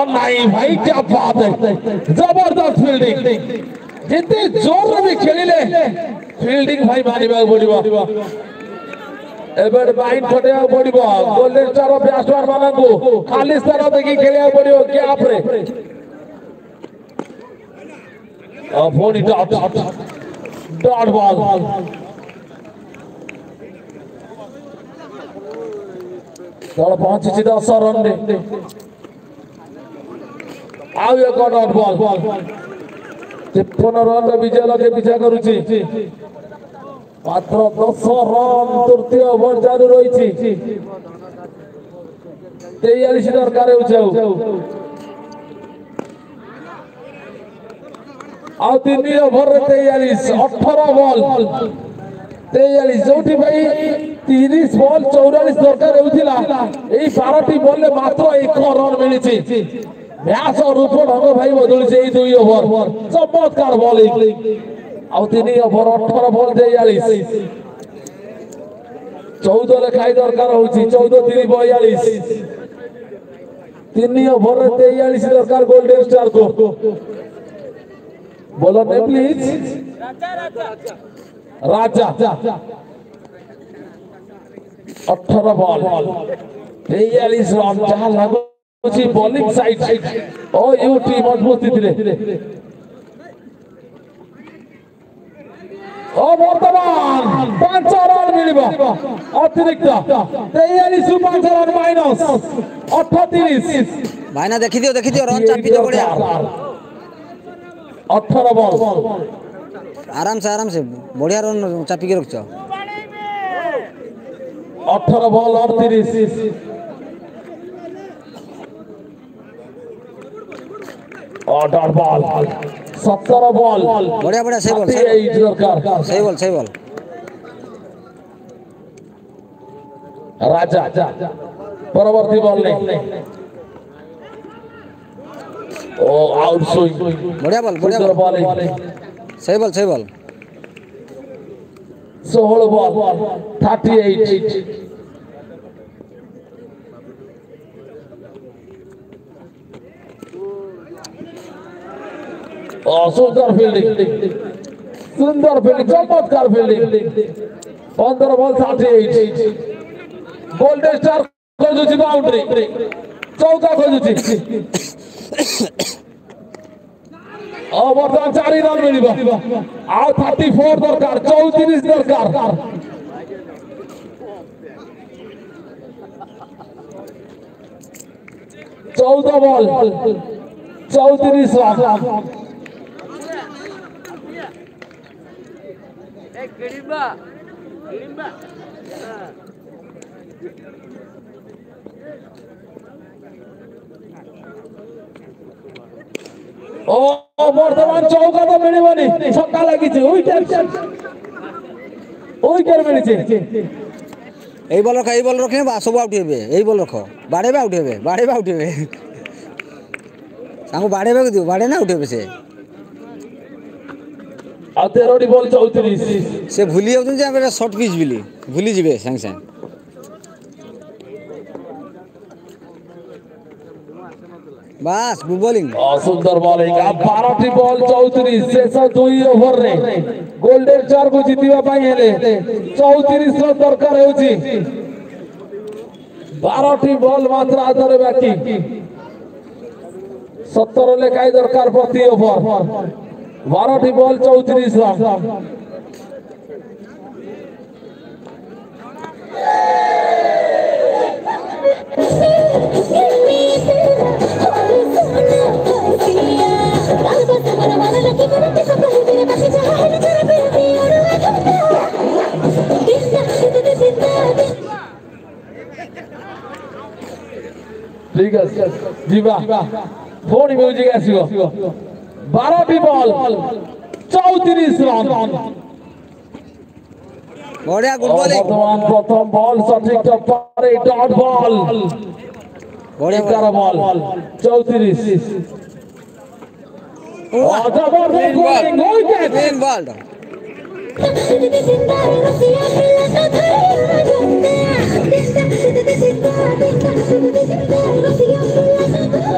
नहीं भाई क्या बात है जबरदस्त फील्डिंग जितने जोर में खेलिले फील्डिंग भाई मानिबा पड़िबो एबेड बाइन फटेया पड़िबो गोल्डन स्टार बैट्समैन मानकु खाली स्थान देखि खेलिया पड़िबो गैप रे फोनी डॉट बॉल दल पहुंची 10 रन रे आउ एक डॉट बॉल 53 रन विजय लगे पीछा करुची मात्र 10 रन तृतीय ओवर जारी रही 43 दरकार आउ 3 ओवर 43 18 बॉल 43 जोठी भाई 30 बॉल 44 दरकार होउथिला एई 12टी बॉल ले मात्र 1 रन मिलिछि मैच और रूप ढंग भाई बदल से 2 ओवर चमत्कार बॉलिंग आउ 3 ओवर 18 बॉल 43 14 लेखाई दरकार होउछि 14 3 42 3 ओवर 43 दरकार गोल्डन स्टार को बोलो ने प्लीज राजा 18 बॉल 43 रन जहां लागो बॉलिंग साइड ओ यूटी मजबूती दिले ओ वर्तमान 5 रन मिलिबो अतिरिक्त 43 5 रन माइनस 38 भाईना देखि दियो रन चापी दियो बढ़िया 18 बॉल आराम से बढ़िया रन चापी के रखछ 18 बॉल 38 और डॉट बॉल 17 बॉल बढ़िया सही बॉल सही बॉल राजा परवर्ती बॉल नहीं ओ आउट स्विंग बढ़िया बॉल सही बॉल 16 बॉल 38 सुंदर फील्डिंग चमत्कार फील्डिंग 15 बॉल 38 गोल्डन स्टार खोजुची बाउंड्री चौका खोजुची वर्तमान 4 रन मिलिबो आ 34 दरकार 34 दरकार चौदह बॉल 34 रन बर्तमान चौका तो मिलबनी छक्का लगी এই বল রখে সব আউট হবে এই বল রখ বাড়েবে আউট হবে তাকে বাড়েবে দিও বাড়ে না আউট হবে সে আর 13টি বল 34 সে ভুলি যাউছেন যে আমরা শর্ট পিচ বিলি ভুলি যাবে সাং সাং বাস গুড বোলিং सुंदर बॉलिंग अब 12टी बॉल 34 शेष 2 ओवर रे गोल्डन स्टार को जितिबा पई हेले 34 रन दरकार होची 12टी बॉल मात्र आधार बाकी 17 लेखाई दरकार प्रति ओवर 12टी बॉल 34 रन ठीक है जीवा फोन म्यूजिक आसीबो 12टी बॉल 34 रन बढ़िया गुड बॉलिंग वर्तमान प्रथम बॉल सटीक टप्परे डॉट बॉल बढ़िया 11 बॉल 34 जबरदस्त बॉलिंग ग्रीन बॉल